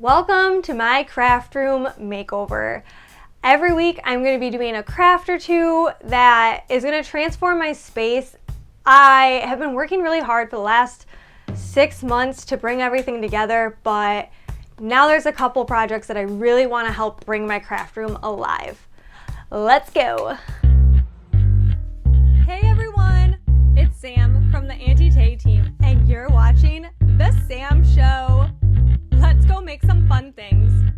Welcome to my craft room makeover. Every week I'm going to be doing a craft or two that is going to transform my space. I have been working really hard for the last 6 months to bring everything together, but now there's a couple projects that I really want to help bring my craft room alive. Let's go. Hey everyone, it's Sam from the Auntie team, and you're watching The Sam Show. Let's go make some fun things.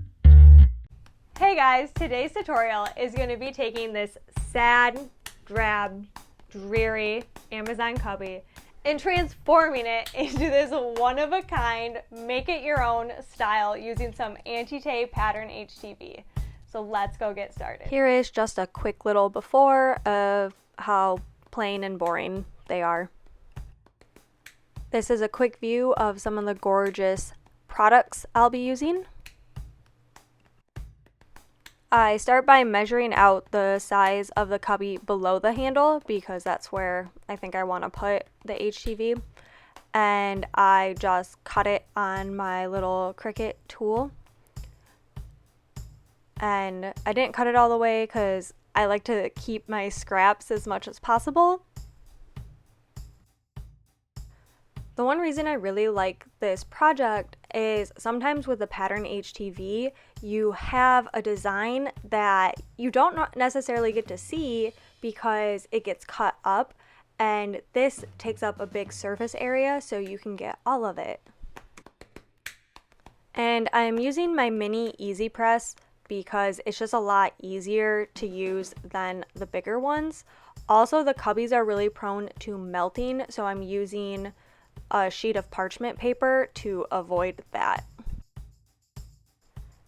Hey guys, today's tutorial is going to be taking this sad, drab, dreary Amazon cubby and transforming it into this one-of-a-kind, make-it-your-own style using some Auntie Patterend HTV. So let's go get started. Here is just a quick little before of how plain and boring they are. This is a quick view of some of the gorgeous products I'll be using. I start by measuring out the size of the cubby below the handle because that's where I think I want to put the HTV, and I just cut it on my little Cricut tool. And I didn't cut it all the way because I like to keep my scraps as much as possible. The one reason I really like this project is sometimes with the Patterend HTV, you have a design that you don't necessarily get to see because it gets cut up, and this takes up a big surface area so you can get all of it. And I'm using my mini Easy Press because it's just a lot easier to use than the bigger ones. Also, the cubbies are really prone to melting, so I'm using a sheet of parchment paper to avoid that.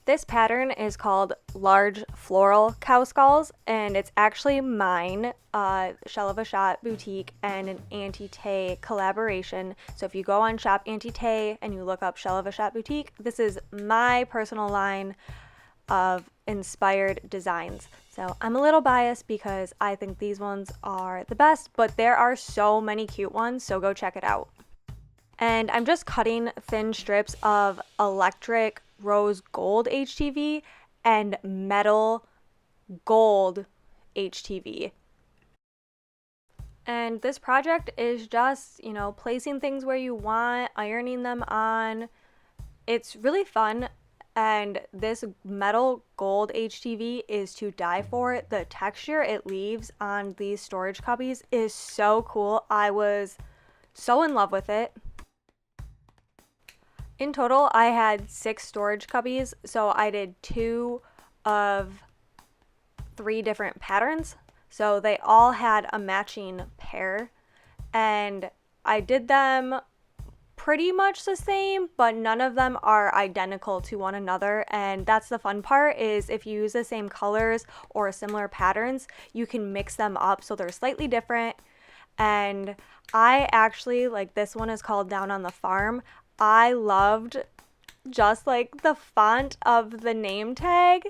This pattern is called Large Floral Cow Skulls, and it's actually mine, Shell of a Shot Boutique and an Auntie collaboration. So if you go on Shop Auntie and you look up Shell of a Shot Boutique, this is my personal line of inspired designs. So I'm a little biased because I think these ones are the best, but there are so many cute ones, so go check it out. And I'm just cutting thin strips of electric rose gold HTV and metal gold HTV. And this project is just, placing things where you want, ironing them on. It's really fun. And this metal gold HTV is to die for. The texture it leaves on these storage cubbies is so cool. I was so in love with it. In total, I had 6 storage cubbies, so I did 2 of 3 different patterns. So they all had a matching pair, and I did them pretty much the same, but none of them are identical to one another. And that's the fun part, is if you use the same colors or similar patterns, you can mix them up so they're slightly different. And I actually, like, this one is called Down on the Farm. I loved just like the font of the name tag.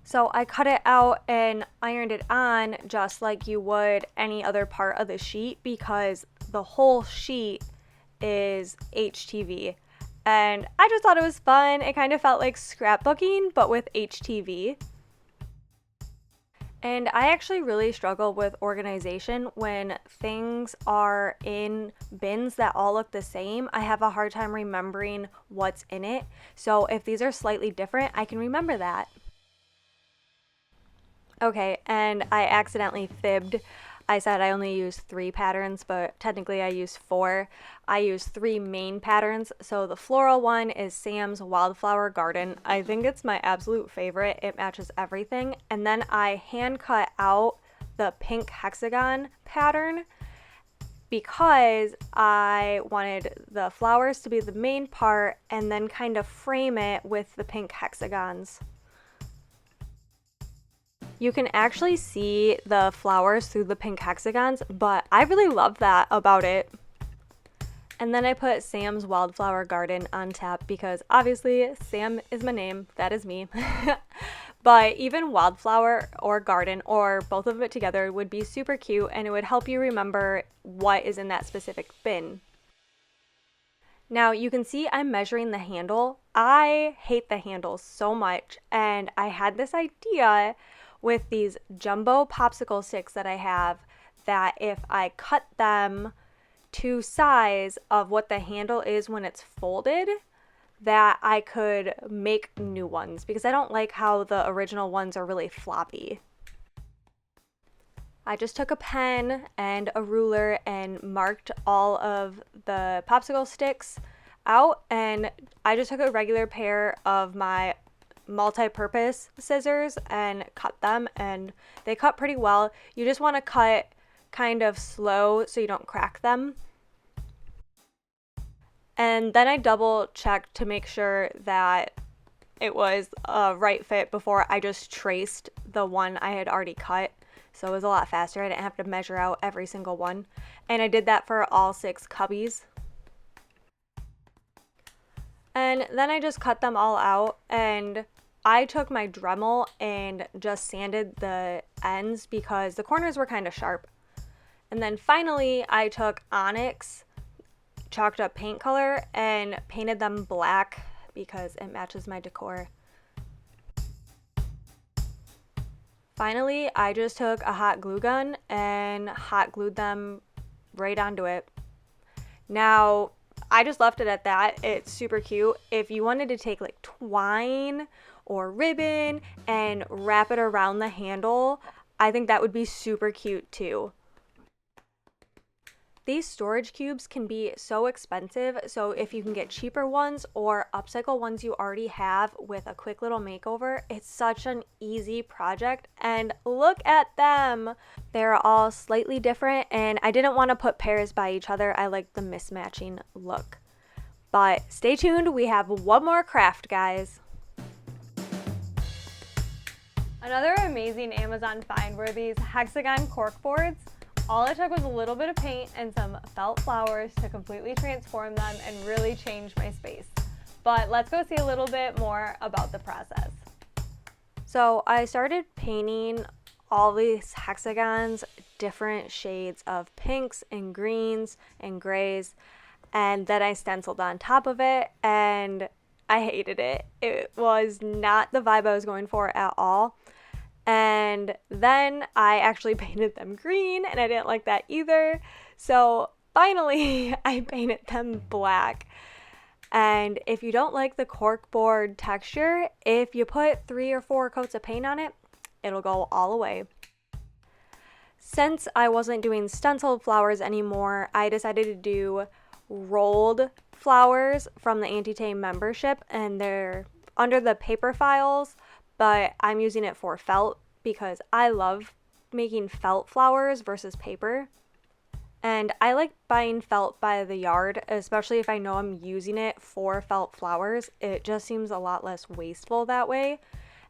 So I cut it out and ironed it on just like you would any other part of the sheet, because the whole sheet is HTV. And I just thought it was fun. It kind of felt like scrapbooking, but with HTV. And I actually really struggle with organization when things are in bins that all look the same. I have a hard time remembering what's in it. So if these are slightly different, I can remember that. Okay, and I accidentally fibbed. I said I only used 3 patterns, but technically I used 4. I used 3 main patterns. So the floral one is Sam's Wildflower Garden. I think it's my absolute favorite. It matches everything. And then I hand cut out the pink hexagon pattern because I wanted the flowers to be the main part and then kind of frame it with the pink hexagons. You can actually see the flowers through the pink hexagons, but I really love that about it. And then I put Sam's Wildflower Garden on top because obviously Sam is my name, that is me. But even wildflower or garden or both of it together would be super cute, and it would help you remember what is in that specific bin. Now you can see I'm measuring the handle. I hate the handle so much, and I had this idea with these jumbo popsicle sticks that I have that if I cut them to size of what the handle is when it's folded, that I could make new ones because I don't like how the original ones are really floppy. I just took a pen and a ruler and marked all of the popsicle sticks out, and I just took a regular pair of my multi-purpose scissors and cut them, and they cut pretty well. You just want to cut kind of slow so you don't crack them. And then I double checked to make sure that it was a right fit before I just traced the one I had already cut. So it was a lot faster. I didn't have to measure out every single one. And I did that for all 6 cubbies. And then I just cut them all out, and I took my Dremel and just sanded the ends because the corners were kind of sharp. And then finally I took Onyx chalked up paint color and painted them black because it matches my decor. Finally, I just took a hot glue gun and hot glued them right onto it. Now, I just left it at that. It's super cute. If you wanted to take like twine or ribbon and wrap it around the handle, I think that would be super cute too. These storage cubes can be so expensive, so if you can get cheaper ones or upcycle ones you already have with a quick little makeover, it's such an easy project. And look at them! They're all slightly different, and I didn't want to put pairs by each other. I like the mismatching look. But stay tuned, we have one more craft, guys. Another amazing Amazon find were these hexagon corkboards. All it took was a little bit of paint and some felt flowers to completely transform them and really change my space. But let's go see a little bit more about the process. So I started painting all these hexagons, different shades of pinks and greens and grays, and then I stenciled on top of it, and I hated it. It was not the vibe I was going for at all. And then I actually painted them green, and I didn't like that either. So finally, I painted them black. And if you don't like the corkboard texture, if you put 3 or 4 coats of paint on it, it'll go all away. Since I wasn't doing stenciled flowers anymore, I decided to do rolled flowers from the Auntie membership, and they're under the paper files, but I'm using it for felt because I love making felt flowers versus paper. And I like buying felt by the yard, especially if I know I'm using it for felt flowers. It just seems a lot less wasteful that way.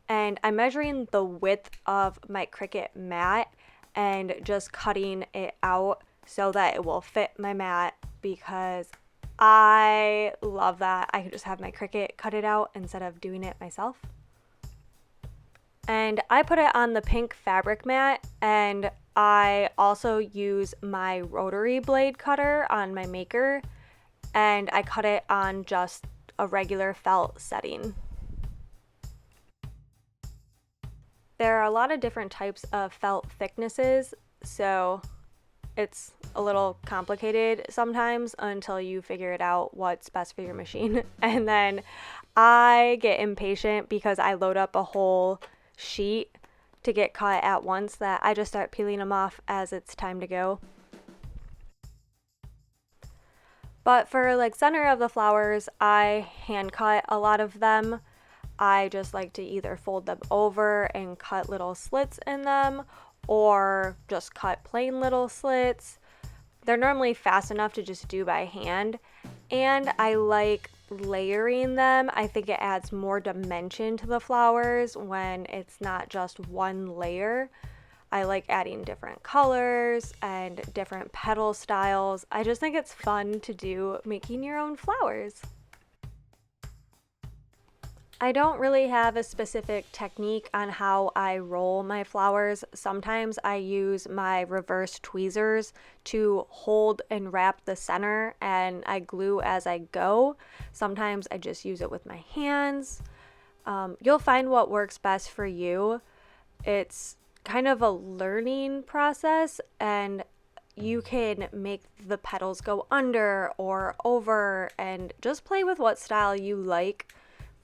And I'm measuring the width of my Cricut mat and just cutting it out so that it will fit my mat because I love that. I can just have my Cricut cut it out instead of doing it myself. And I put it on the pink fabric mat, and I also use my rotary blade cutter on my maker, and I cut it on just a regular felt setting. There are a lot of different types of felt thicknesses, so it's a little complicated sometimes until you figure it out what's best for your machine. And then I get impatient because I load up a whole sheet to get cut at once that I just start peeling them off as it's time to go. But for like center of the flowers, I hand cut a lot of them. I just like to either fold them over and cut little slits in them, or just cut plain little slits. They're normally fast enough to just do by hand, and I like layering them. I think it adds more dimension to the flowers when it's not just one layer. I like adding different colors and different petal styles. I just think it's fun to do making your own flowers. I don't really have a specific technique on how I roll my flowers. Sometimes I use my reverse tweezers to hold and wrap the center and I glue as I go. Sometimes I just use it with my hands. You'll find what works best for you. It's kind of a learning process, and you can make the petals go under or over and just play with what style you like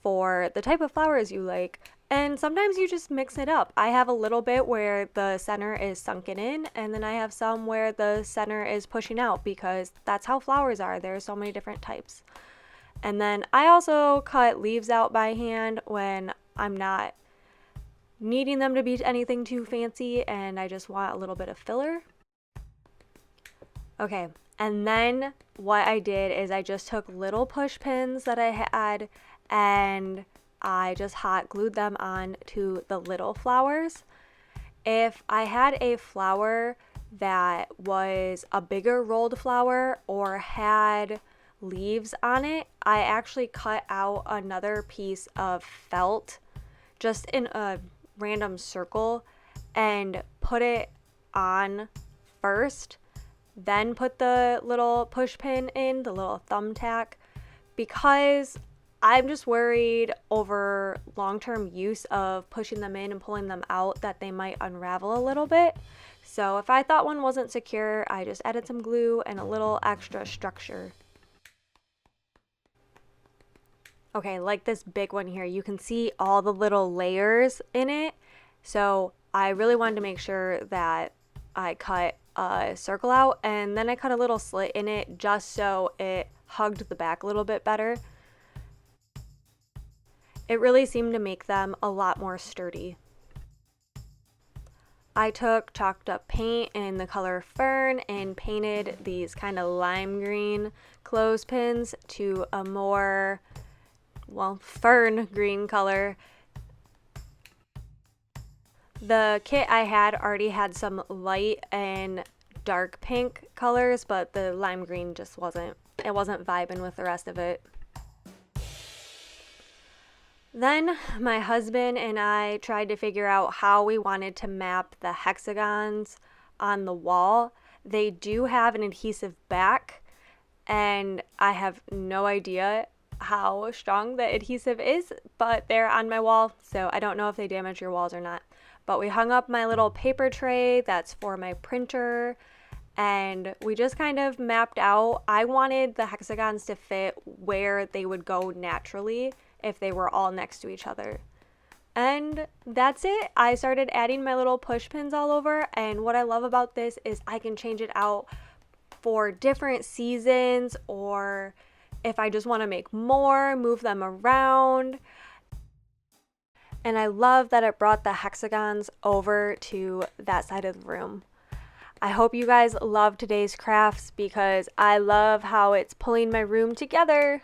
for the type of flowers you like. And sometimes you just mix it up. I have a little bit where the center is sunken in, and then I have some where the center is pushing out, because that's how flowers are. There are so many different types. And then I also cut leaves out by hand when I'm not needing them to be anything too fancy and I just want a little bit of filler. Okay, and then what I did is I just took little push pins that I had and I just hot glued them on to the little flowers. If I had a flower that was a bigger rolled flower or had leaves on it, I actually cut out another piece of felt just in a random circle and put it on first, then put the little push pin in, the little thumbtack, because I'm just worried over long-term use of pushing them in and pulling them out that they might unravel a little bit. So if I thought one wasn't secure, I just added some glue and a little extra structure. Okay, like this big one here, you can see all the little layers in it. So I really wanted to make sure that I cut a circle out, and then I cut a little slit in it just so it hugged the back a little bit better. It really seemed to make them a lot more sturdy. I took chalked up paint in the color Fern and painted these kind of lime green clothespins to a more, well, fern green color. The kit I had already had some light and dark pink colors, but the lime green just wasn't vibing with the rest of it. Then my husband and I tried to figure out how we wanted to map the hexagons on the wall. They do have an adhesive back, and I have no idea how strong the adhesive is, but they're on my wall, so I don't know if they damage your walls or not. But we hung up my little paper tray that's for my printer, and we just kind of mapped out. I wanted the hexagons to fit where they would go naturally if they were all next to each other. And that's it. I started adding my little push pins all over, and what I love about this is I can change it out for different seasons, or if I just want to make more, move them around. And I love that it brought the hexagons over to that side of the room. I hope you guys love today's crafts, because I love how it's pulling my room together.